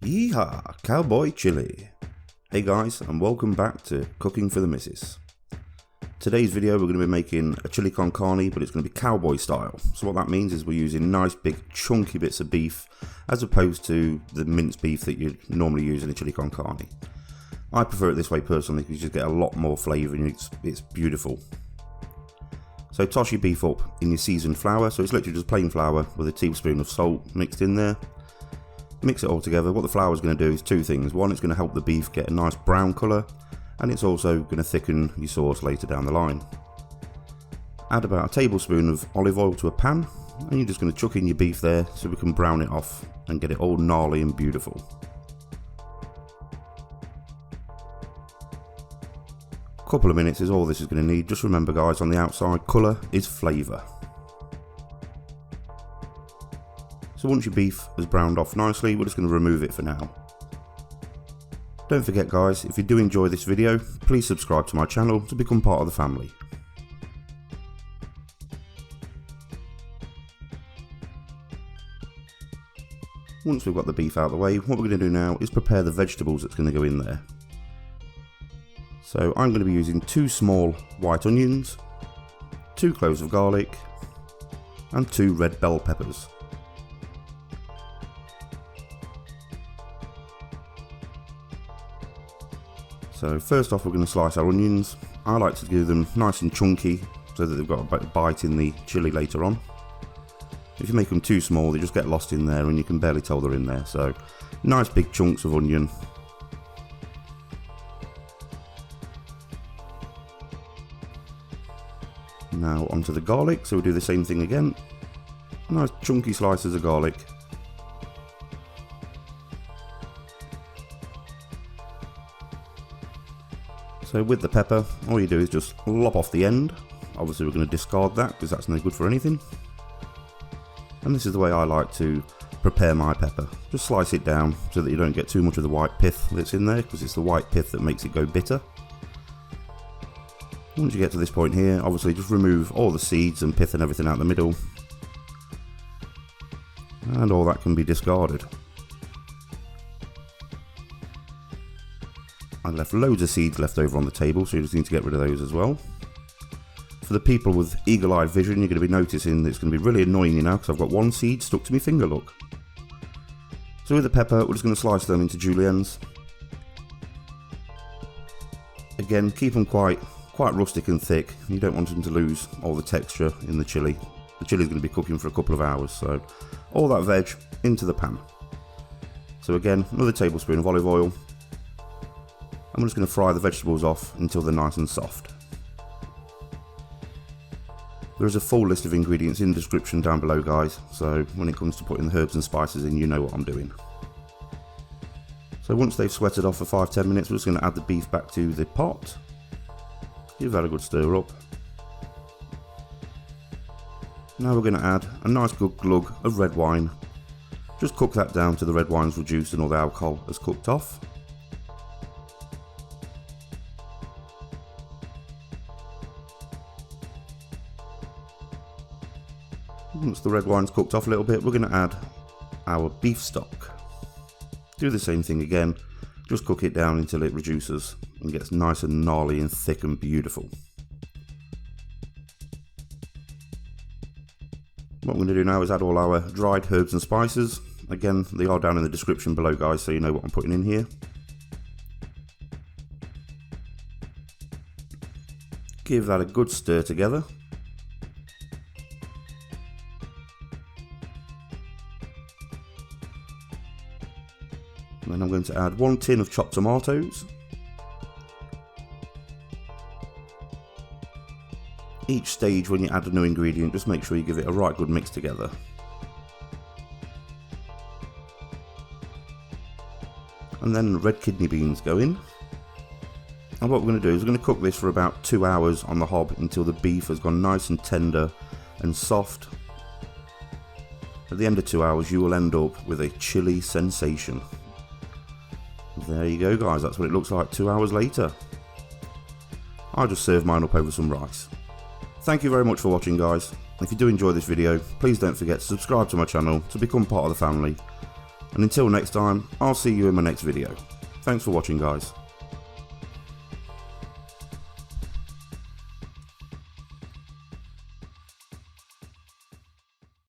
Yeehaw! Cowboy chili! Hey guys, and welcome back to Cooking for the Missus. Today's video we're going to be making a chili con carne, but it's going to be cowboy style. So what that means is we're using nice big chunky bits of beef as opposed to the minced beef that you'd normally use in a chili con carne. I prefer it this way personally because you just get a lot more flavour and it's beautiful. So toss your beef up in your seasoned flour, so it's literally just plain flour with a teaspoon of salt mixed in there. Mix it all together. What the flour is going to do is two things. One, it's going to help the beef get a nice brown colour, and it's also going to thicken your sauce later down the line. Add about a tablespoon of olive oil to a pan, and you're just going to chuck in your beef there so we can brown it off and get it all gnarly and beautiful. A couple of minutes is all this is going to need. Just remember guys, on the outside, colour is flavour. So once your beef has browned off nicely, we're just going to remove it for now. Don't forget guys, if you do enjoy this video, please subscribe to my channel to become part of the family. Once we've got the beef out of the way, what we're going to do now is prepare the vegetables that's going to go in there. So I'm going to be using 2 small white onions, 2 cloves of garlic, and 2 red bell peppers. So first off we're going to slice our onions. I like to do them nice and chunky so that they've got a bite in the chili later on. If you make them too small they just get lost in there and you can barely tell they're in there. So nice big chunks of onion. Now onto the garlic, so we'll do the same thing again. Nice chunky slices of garlic. So with the pepper, all you do is just lop off the end. Obviously we're going to discard that because that's no good for anything. And this is the way I like to prepare my pepper. Just slice it down so that you don't get too much of the white pith that's in there, because it's the white pith that makes it go bitter. Once you get to this point here, obviously just remove all the seeds and pith and everything out the middle. And all that can be discarded. I left loads of seeds left over on the table, so you just need to get rid of those as well. For the people with eagle-eyed vision, you're going to be noticing that it's going to be really annoying you now because I've got one seed stuck to my finger, look. So with the pepper, we're just going to slice them into juliennes. Again, keep them quite rustic and thick. You don't want them to lose all the texture in the chili. The chili is going to be cooking for a couple of hours, so all that veg into the pan. So again, another tablespoon of olive oil. I'm just going to fry the vegetables off until they're nice and soft. There is a full list of ingredients in the description down below guys, so when it comes to putting the herbs and spices in, you know what I'm doing. So once they've sweated off for 5-10 minutes, we're just going to add the beef back to the pot. Give that a good stir up. Now we're going to add a nice good glug of red wine. Just cook that down till the red wine's reduced and all the alcohol has cooked off. Once the red wine's cooked off a little bit, we're going to add our beef stock. Do the same thing again, just cook it down until it reduces and gets nice and gnarly and thick and beautiful. What we're going to do now is add all our dried herbs and spices. Again, they are down in the description below guys, so you know what I'm putting in here. Give that a good stir together. Then I'm going to add 1 tin of chopped tomatoes. Each stage when you add a new ingredient, just make sure you give it a right good mix together. And then red kidney beans go in. And what we're going to do is we're going to cook this for about 2 hours on the hob until the beef has gone nice and tender and soft. At the end of 2 hours you will end up with a chili sensation. There you go guys, that's what it looks like 2 hours later. I'll just serve mine up over some rice. Thank you very much for watching guys. If you do enjoy this video, please don't forget to subscribe to my channel to become part of the family. And until next time, I'll see you in my next video. Thanks for watching, guys.